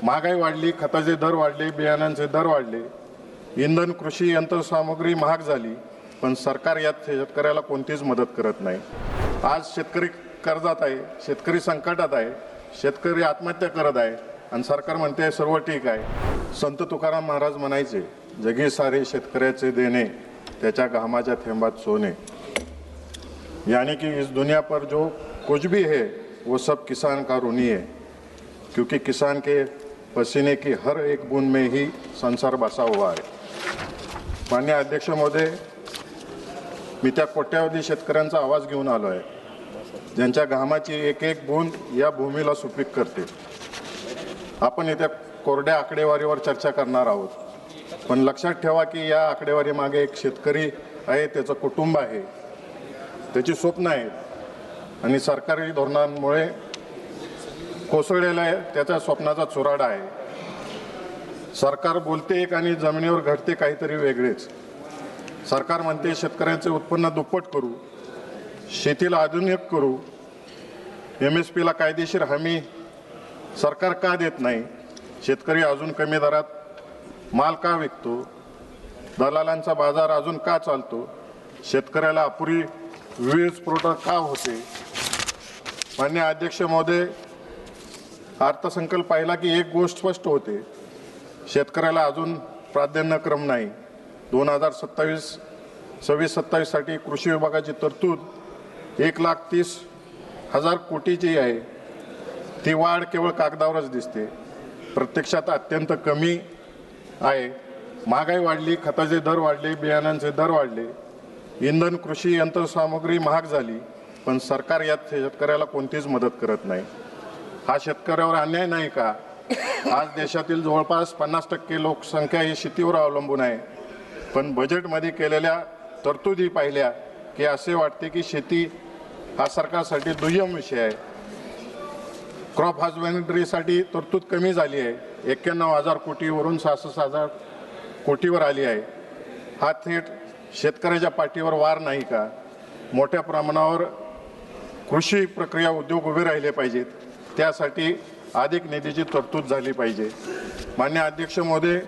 महागाई वाढली, खताचे दर वाढले, बियाणांचे दर वाढले, इंधन, कृषी यंत्रसामुग्री महाग झाली, पण सरकार यात शेतकऱ्याला कोणतीच मदत करत नाही। आज शेतकरी कर्जात आहे, शेतकरी संकटात आहे, शेतकरी आत्महत्या करत आहे आणि सरकार म्हणते सर्व ठीक आहे। संत तुकाराम महाराज म्हणायचे, जगी सारे शेतकऱ्याचे देणे, त्याच्या घामाच्या थेंबात सोने। यानी कि इस दुनिया पर जो कुछ भी है वो सब किसान का ऋणी है, क्योंकि किसान के पसीने की हर एक बूंद में ही संसार बसा हुआ है। माननीय अध्यक्ष महोदय, मी त्या कोट्यावधी शेतकऱ्यांचा आवाज घेऊन आलो आहे, ज्यांच्या घामाची एक एक बूंद या भूमीला सुपीक करते। आपण येत्या कोरड्या आकडेवारीवर चर्चा करणार आहोत, पण लक्षात ठेवा की या आकडेवारी मागे एक शेतकरी आहे, त्याचं कुटुंब आहे, त्याची स्वप्न आहेत आणि सरकारी धोरणांमुळे कोसळलेला आहे त्याच्या स्वप्नाचा चुराडा आहे। सरकार बोलते एक आणि जमिनीवर घडते काहीतरी वेगळेच। सरकार म्हणते शेतकऱ्यांचे उत्पन्न दुप्पट करू, शेतीला आधुनिक करू, MSPला कायदेशीर हमी सरकार का देत नाही, शेतकरी अजून कमी दरात माल का विकतो, दलालांचा बाजार अजून का चालतो, शेतकऱ्याला अपुरी वीज पुरवठा का होते। माननीय अध्यक्ष महोदय, अर्थसंकल्प पाहिला की एक गोष्ट स्पष्ट होते, शेतकऱ्याला अजून प्राधान्यक्रम नाही। 2027 साठी कृषी विभागाची तरतूद 1,30,000 कोटीची आहे। ती वाढ केवळ कागदावरच दिसते, प्रत्यक्षात अत्यंत कमी आहे। महागाई वाढली, खताचे दर वाढले, बियाणांचे दर वाढले, इंधन, कृषी यंत्रसामुग्री महाग झाली, पण सरकार यात शेतकऱ्याला कोणतीच मदत करत नाही। हा शेतकऱ्यावर अन्याय नाही का? आज देशातील जवळपास 50% लोकसंख्या ही शेतीवर अवलंबून आहे, पण बजेटमध्ये केलेल्या तरतुदी पाहिल्या की असे वाटते की शेती हा सरकारसाठी दुय्यम विषय आहे। क्रॉप हजबंड्रीसाठी तरतूद कमी झाली आहे, 91,000 कोटीवरून 66,000 कोटीवर आली आहे। हा थेट शेतकऱ्याच्या पाठीवर वार नाही का? मोठ्या प्रमाणावर कृषी प्रक्रिया उद्योग उभे राहिले पाहिजेत, त्यासाठी अधिक निधीची तरतूद झाली पाहिजे। माननीय अध्यक्ष महोदय,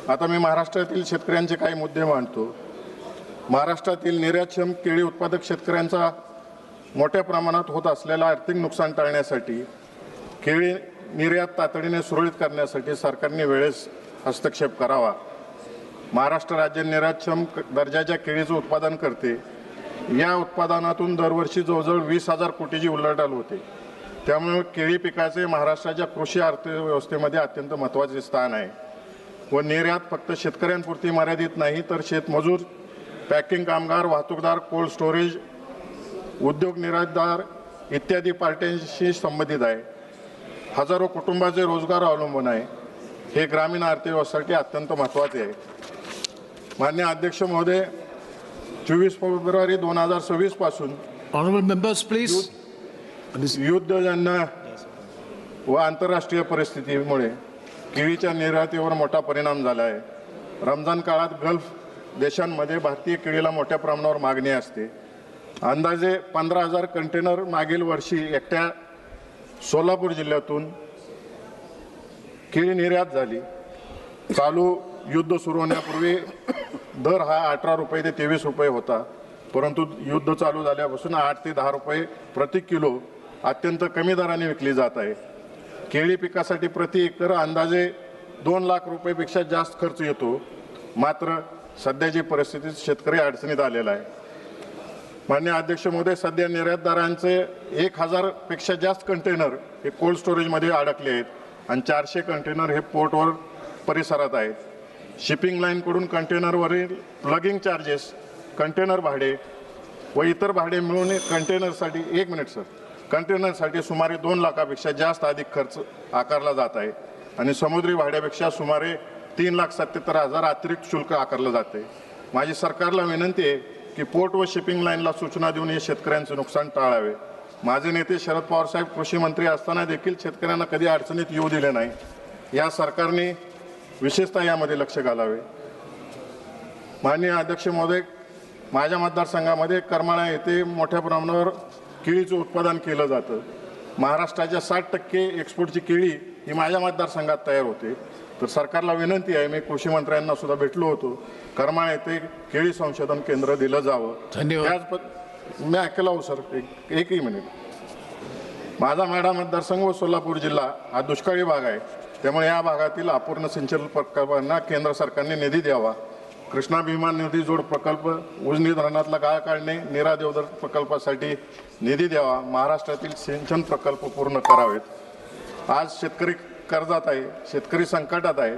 आता मी महाराष्ट्रातील शेतकऱ्यांचे काही मुद्दे मांडतो। महाराष्ट्रातील निर्यातक्षम केळी उत्पादक शेतकऱ्यांचा मोठ्या प्रमाणात होत असलेला आर्थिक नुकसान टाळण्यासाठी, केळी निर्यात तातडीने सुरळीत करण्यासाठी सरकारने वेळेस हस्तक्षेप करावा। महाराष्ट्र राज्य निर्यातक्षम दर्जाच्या केळीचं उत्पादन करते, या उत्पादनातून दरवर्षी जवळजवळ 20,000 कोटीची उलाढाल होते। त्यामुळे केळी पिकाचे महाराष्ट्राच्या कृषी अर्थव्यवस्थेमध्ये अत्यंत महत्त्वाचे स्थान आहे व निर्यात फक्त शेतकऱ्यांपुरती मर्यादित नाही, तर शेतमजूर, पॅकिंग कामगार, वाहतूकदार, कोल्ड स्टोरेज, उद्योग निर्यातदार इत्यादी पार्ट्यांशी संबंधित आहे। हजारो कुटुंबाचे रोजगार अवलंबून आहे, हे ग्रामीण अर्थव्यवस्थेसाठी अत्यंत महत्त्वाचे आहे। माननीय अध्यक्ष महोदय, 24 फेब्रुवारी 2026 पासून Honorable members, please. युद्धजन्य व आंतरराष्ट्रीय परिस्थितीमुळे केळीच्या निर्यातीवर मोठा परिणाम झाला आहे। रमजान काळात गल्फ देशांमध्ये भारतीय केळीला मोठ्या प्रमाणावर मागणी असते। अंदाजे 15,000 कंटेनर मागील वर्षी एकट्या सोलापूर जिल्ह्यातून केळी निर्यात झाली। चालू युद्ध सुरू होण्यापूर्वी दर हा 18 रुपये ते 23 रुपये होता, परंतु युद्ध चालू झाल्यापासून 8 ते 10 रुपये प्रति किलो अत्यंत कमी दराने विकली जात आहे। केळी पिकासाठी प्रति एकर अंदाजे 2 लाख रुपयेपेक्षा जास्त खर्च येतो, मात्र सध्याची परिस्थिती शेतकरी अडचणीत आलेला आहे। माननीय अध्यक्ष महोदय, सध्या निर्यातदारांचे 1,000 पेक्षा जास्त कंटेनर हे कोल्ड स्टोरेजमध्ये अडकले आहेत आणि 400 कंटेनर हे पोर्टवर परिसरात आहेत। शिपिंग लाईनकडून कंटेनरवरील प्लगिंग चार्जेस, कंटेनर भाडे व इतर भाडे मिळून कंटेनरसाठी सुमारे 2 लाखापेक्षा जास्त अधिक खर्च आकारला जात आहे आणि समुद्री भाड्यापेक्षा सुमारे 3,77,000 अतिरिक्त शुल्क आकारलं जाते। माझी सरकारला विनंती आहे की पोर्ट व शिपिंग लाईनला सूचना देऊन हे शेतकऱ्यांचे नुकसान टाळावे। माझे नेते शरद पवार साहेब कृषी मंत्री असताना देखील शेतकऱ्यांना कधी अडचणीत येऊ दिले नाही, या सरकारने विशेषतः यामध्ये लक्ष घालावे। माननीय अध्यक्ष महोदय, माझ्या मतदारसंघामध्ये करमाळा येथे मोठ्या प्रमाणावर केळीचं उत्पादन केलं जातं। महाराष्ट्राच्या 60% एक्सपोर्टची केळी ही माझ्या मतदारसंघात तयार होते. तर सरकारला विनंती आहे, मी कृषी मंत्र्यांना सुद्धा भेटलो होतो, करमाळ येथे केळी संशोधन केंद्र दिलं जावं. धन्यवाद. मी ऐकलं हो सर, एकही मिनिट. माझा माढा मतदारसंघ व सोलापूर जिल्हा हा दुष्काळी भाग आहे, त्यामुळे या भागातील अपूर्ण सिंचन प्रकल्पांना केंद्र सरकारने निधी द्यावा. कृष्णा भीमा नदी जोड प्रकल्प, उजनी धरणातला गाळ काढणे, नीरा देवधर प्रकल्पासाठी निधी द्यावा. महाराष्ट्रातील सिंचन प्रकल्प पूर्ण करावेत. आज शेतकरी कर्जात आहे, शेतकरी संकटात आहे,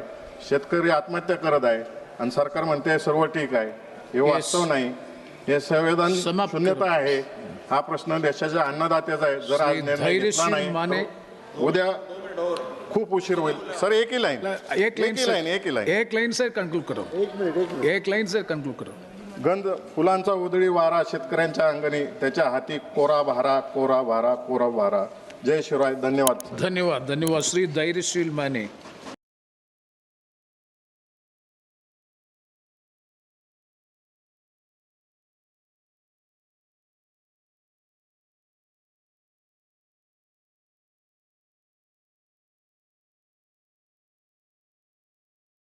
शेतकरी आत्महत्या करत आहे आणि सरकार म्हणते सर्व ठीक आहे. हे वास्तव नाही, हे संवेदन शून्यता आहे. हा प्रश्न देशाच्या अन्नदात्याचा आहे. जर आज निर्णय घेतला नाही उद्या खूप उशीर होईल. सर एक ही लाईन से कंक्लूड करो. एक लाइन से कंक्लूड करो. गंध फुलांचा उधळी वारा शेतकऱ्यांच्या अंगणी, त्याच्या हाती कोरा भारा, कोरा भारा, कोरा भारा. जय शिवराय. धन्यवाद. धन्यवाद. धन्यवाद. श्री धैर्यशील माने.